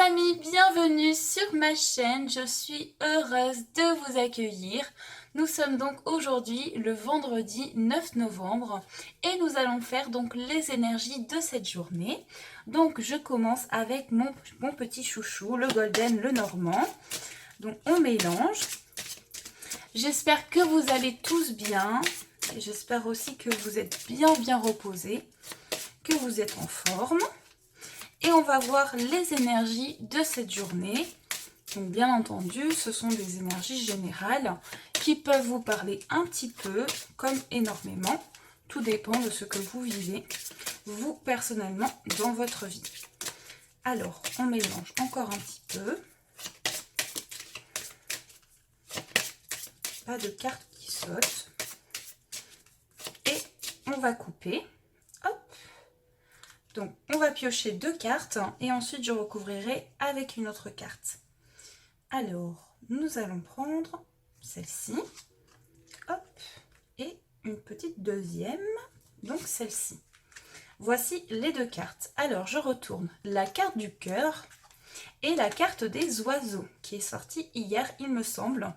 amis, bienvenue sur ma chaîne, je suis heureuse de vous accueillir. Nous sommes donc aujourd'hui le vendredi 9 novembre et nous allons faire donc les énergies de cette journée. Donc je commence avec mon petit chouchou, le golden, le normand. Donc on mélange. J'espère que vous allez tous bien et j'espère aussi que vous êtes bien reposés, que vous êtes en forme. Et on va voir les énergies de cette journée. Donc bien entendu, ce sont des énergies générales qui peuvent vous parler un petit peu, comme énormément. Tout dépend de ce que vous vivez, vous personnellement, dans votre vie. Alors, on mélange encore un petit peu. Pas de cartes qui sautent. Et on va couper. Hop. Donc, on va piocher 2 cartes et ensuite je recouvrirai avec une autre carte. Alors, nous allons prendre celle-ci. Hop. Et une petite deuxième. Donc, celle-ci. Voici les 2 cartes. Alors, je retourne la carte du cœur et la carte des oiseaux qui est sortie hier, il me semble.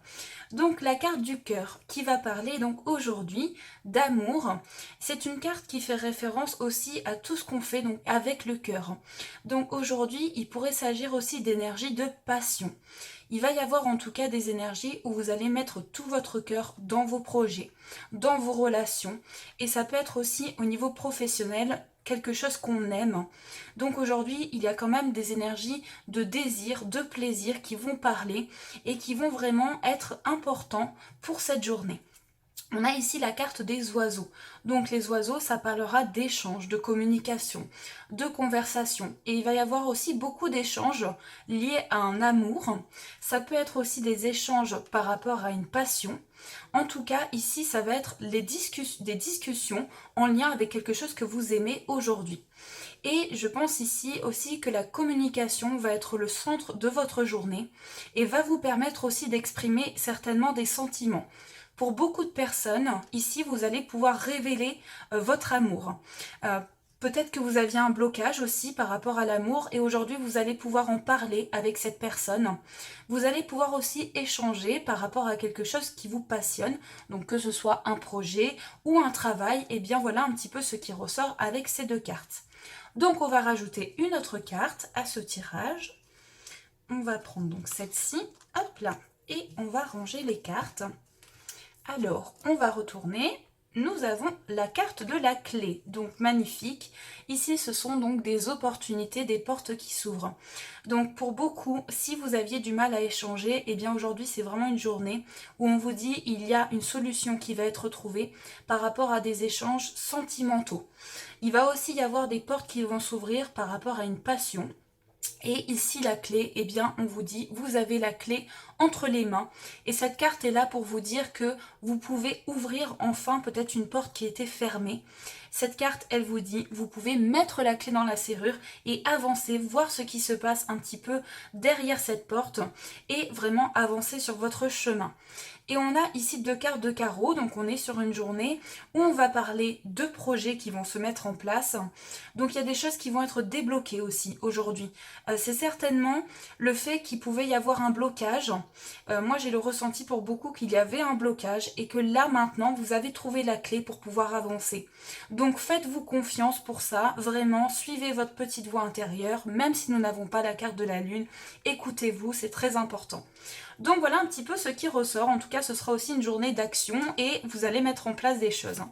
Donc la carte du cœur qui va parler donc aujourd'hui d'amour. C'est une carte qui fait référence aussi à tout ce qu'on fait donc avec le cœur. Donc aujourd'hui, il pourrait s'agir aussi d'énergie de passion. Il va y avoir en tout cas des énergies où vous allez mettre tout votre cœur dans vos projets, dans vos relations. Et ça peut être aussi au niveau professionnel, quelque chose qu'on aime. Donc aujourd'hui, il y a quand même des énergies de désir, de plaisir qui vont parler et qui vont vraiment être importants pour cette journée. On a ici la carte des oiseaux. Donc les oiseaux, ça parlera d'échanges, de communication, de conversation. Et il va y avoir aussi beaucoup d'échanges liés à un amour. Ça peut être aussi des échanges par rapport à une passion. En tout cas, ici, ça va être des discussions en lien avec quelque chose que vous aimez aujourd'hui. Et je pense ici aussi que la communication va être le centre de votre journée et va vous permettre aussi d'exprimer certainement des sentiments. Pour beaucoup de personnes, ici, vous allez pouvoir révéler votre amour. Peut-être que vous aviez un blocage aussi par rapport à l'amour et aujourd'hui, vous allez pouvoir en parler avec cette personne. Vous allez pouvoir aussi échanger par rapport à quelque chose qui vous passionne, donc que ce soit un projet ou un travail, et bien voilà un petit peu ce qui ressort avec ces 2 cartes. Donc on va rajouter une autre carte à ce tirage. On va prendre donc celle-ci, hop là, et on va ranger les cartes. Alors, on va retourner. Nous avons la carte de la clé, donc magnifique. Ici, ce sont donc des opportunités, des portes qui s'ouvrent. Donc pour beaucoup, si vous aviez du mal à échanger, eh bien aujourd'hui, c'est vraiment une journée où on vous dit il y a une solution qui va être trouvée par rapport à des échanges sentimentaux. Il va aussi y avoir des portes qui vont s'ouvrir par rapport à une passion. Et ici la clé, eh bien on vous dit vous avez la clé entre les mains et cette carte est là pour vous dire que vous pouvez ouvrir enfin peut-être une porte qui était fermée. Cette carte, elle vous dit vous pouvez mettre la clé dans la serrure et avancer, voir ce qui se passe un petit peu derrière cette porte et vraiment avancer sur votre chemin. Et on a ici 2 cartes de carreau, donc on est sur une journée où on va parler de projets qui vont se mettre en place. Donc il y a des choses qui vont être débloquées aussi aujourd'hui. C'est certainement le fait qu'il pouvait y avoir un blocage. Moi j'ai le ressenti pour beaucoup qu'il y avait un blocage et que là maintenant vous avez trouvé la clé pour pouvoir avancer. Donc faites-vous confiance pour ça, vraiment suivez votre petite voix intérieure, même si nous n'avons pas la carte de la lune, écoutez-vous, c'est très important. Donc voilà un petit peu ce qui ressort. En tout cas, ce sera aussi une journée d'action et vous allez mettre en place des choses.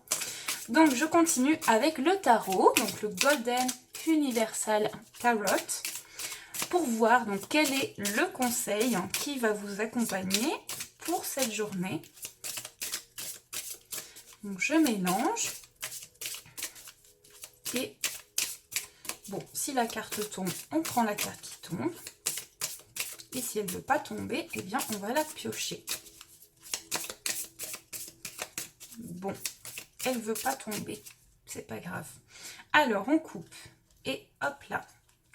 Donc je continue avec le tarot, donc le Golden Universal Tarot, pour voir donc quel est le conseil qui va vous accompagner pour cette journée. Donc je mélange. Et bon, si la carte tombe, on prend la carte qui tombe. Et si elle ne veut pas tomber, eh bien, on va la piocher. Bon, elle ne veut pas tomber. C'est pas grave. Alors, on coupe. Et hop là,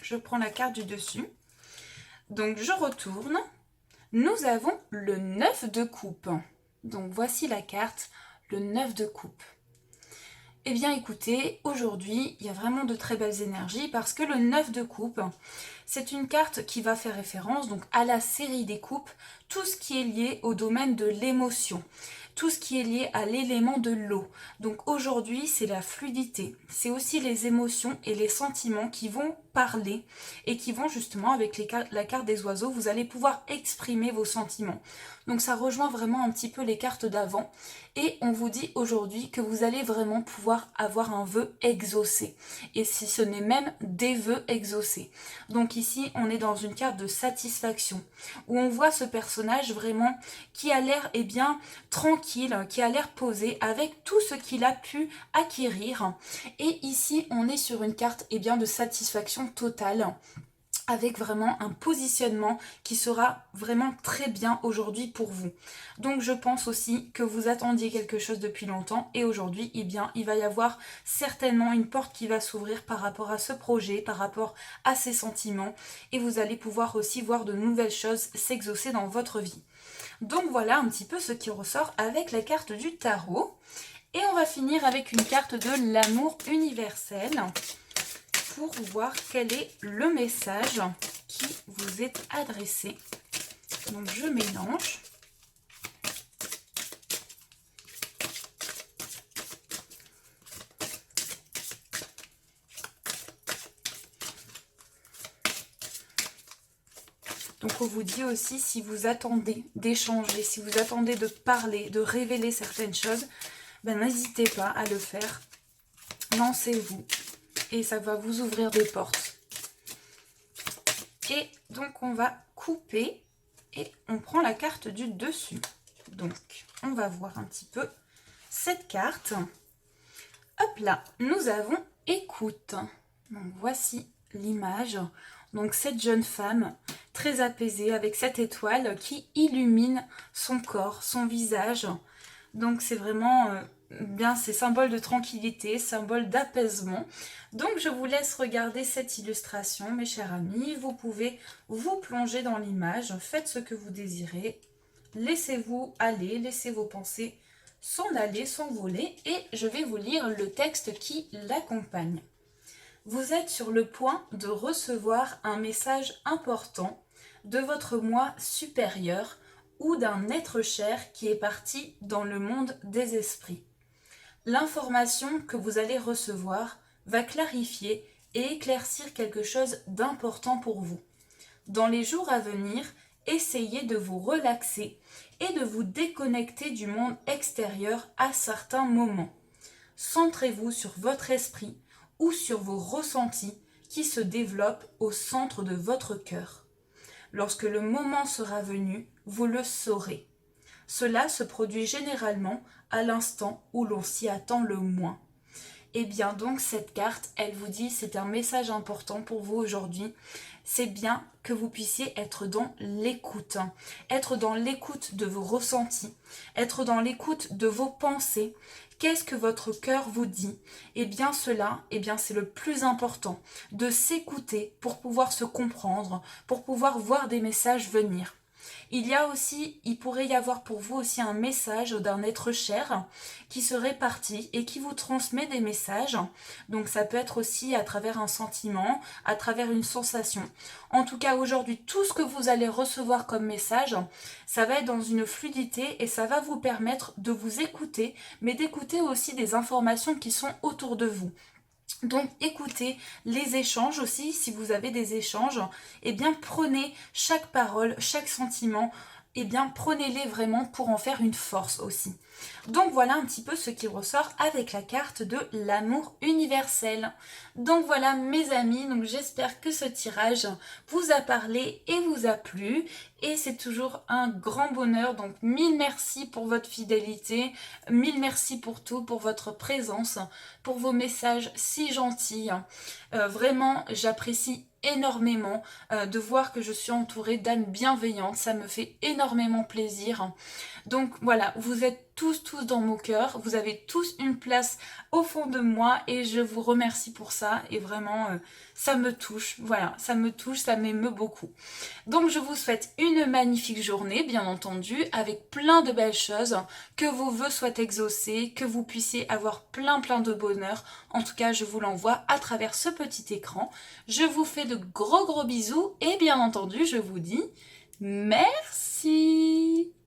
je prends la carte du dessus. Donc, je retourne. Nous avons le 9 de coupe. Donc, voici la carte, le 9 de coupe. Eh bien écoutez, aujourd'hui, il y a vraiment de très belles énergies parce que le 9 de coupe, c'est une carte qui va faire référence donc à la série des coupes, tout ce qui est lié au domaine de l'émotion, tout ce qui est lié à l'élément de l'eau. Donc aujourd'hui, c'est la fluidité, c'est aussi les émotions et les sentiments qui vont parler et qui vont justement avec la carte des oiseaux, vous allez pouvoir exprimer vos sentiments. Donc ça rejoint vraiment un petit peu les cartes d'avant et on vous dit aujourd'hui que vous allez vraiment pouvoir avoir un vœu exaucé et si ce n'est même des vœux exaucés. Donc ici on est dans une carte de satisfaction où on voit ce personnage vraiment qui a l'air bien tranquille, qui a l'air posé avec tout ce qu'il a pu acquérir et ici on est sur une carte bien de satisfaction totale avec vraiment un positionnement qui sera vraiment très bien aujourd'hui pour vous. Donc je pense aussi que vous attendiez quelque chose depuis longtemps et aujourd'hui, il va y avoir certainement une porte qui va s'ouvrir par rapport à ce projet, par rapport à ces sentiments et vous allez pouvoir aussi voir de nouvelles choses s'exaucer dans votre vie. Donc voilà un petit peu ce qui ressort avec la carte du tarot. Et on va finir avec une carte de l'amour universel pour voir quel est le message qui vous est adressé. Donc je mélange. Donc on vous dit aussi si vous attendez d'échanger, si vous attendez de parler, de révéler certaines choses, n'hésitez pas à le faire. Lancez-vous. Et ça va vous ouvrir des portes. Et donc on va couper et on prend la carte du dessus. Donc on va voir un petit peu cette carte. Hop là, nous avons écoute. Donc voici l'image. Donc cette jeune femme très apaisée avec cette étoile qui illumine son corps, son visage. Donc c'est vraiment c'est symbole de tranquillité, symbole d'apaisement. Donc je vous laisse regarder cette illustration, mes chers amis. Vous pouvez vous plonger dans l'image, faites ce que vous désirez. Laissez-vous aller, laissez vos pensées s'en aller, s'envoler. Et je vais vous lire le texte qui l'accompagne. Vous êtes sur le point de recevoir un message important de votre moi supérieur ou d'un être cher qui est parti dans le monde des esprits. L'information que vous allez recevoir va clarifier et éclaircir quelque chose d'important pour vous. Dans les jours à venir, essayez de vous relaxer et de vous déconnecter du monde extérieur à certains moments. Centrez-vous sur votre esprit ou sur vos ressentis qui se développent au centre de votre cœur. Lorsque le moment sera venu, vous le saurez. Cela se produit généralement à l'instant où l'on s'y attend le moins. Et bien donc cette carte, elle vous dit c'est un message important pour vous aujourd'hui. C'est bien que vous puissiez être dans l'écoute. Être dans l'écoute de vos ressentis. Être dans l'écoute de vos pensées. Qu'est-ce que votre cœur vous dit? Eh bien cela, c'est le plus important. De s'écouter pour pouvoir se comprendre, pour pouvoir voir des messages venir. Il pourrait y avoir pour vous aussi un message d'un être cher qui serait parti et qui vous transmet des messages. Donc ça peut être aussi à travers un sentiment, à travers une sensation. En tout cas aujourd'hui, tout ce que vous allez recevoir comme message, ça va être dans une fluidité et ça va vous permettre de vous écouter, mais d'écouter aussi des informations qui sont autour de vous. Donc écoutez les échanges aussi, si vous avez des échanges, prenez chaque parole, chaque sentiment, prenez-les vraiment pour en faire une force aussi. Donc voilà un petit peu ce qui ressort avec la carte de l'amour universel. Donc voilà mes amis, donc j'espère que ce tirage vous a parlé et vous a plu. Et c'est toujours un grand bonheur, donc mille merci pour votre fidélité, mille merci pour tout, pour votre présence, pour vos messages si gentils. Vraiment, j'apprécie énormément de voir que je suis entourée d'âmes bienveillantes, ça me fait énormément plaisir. Donc voilà, vous êtes tous dans mon cœur. Vous avez tous une place au fond de moi et je vous remercie pour ça. Et vraiment, ça me touche. Voilà, ça me touche, ça m'émeut beaucoup. Donc je vous souhaite une magnifique journée, bien entendu, avec plein de belles choses, que vos vœux soient exaucés, que vous puissiez avoir plein de bonheur. En tout cas, je vous l'envoie à travers ce petit écran. Je vous fais de gros bisous et bien entendu, je vous dis merci.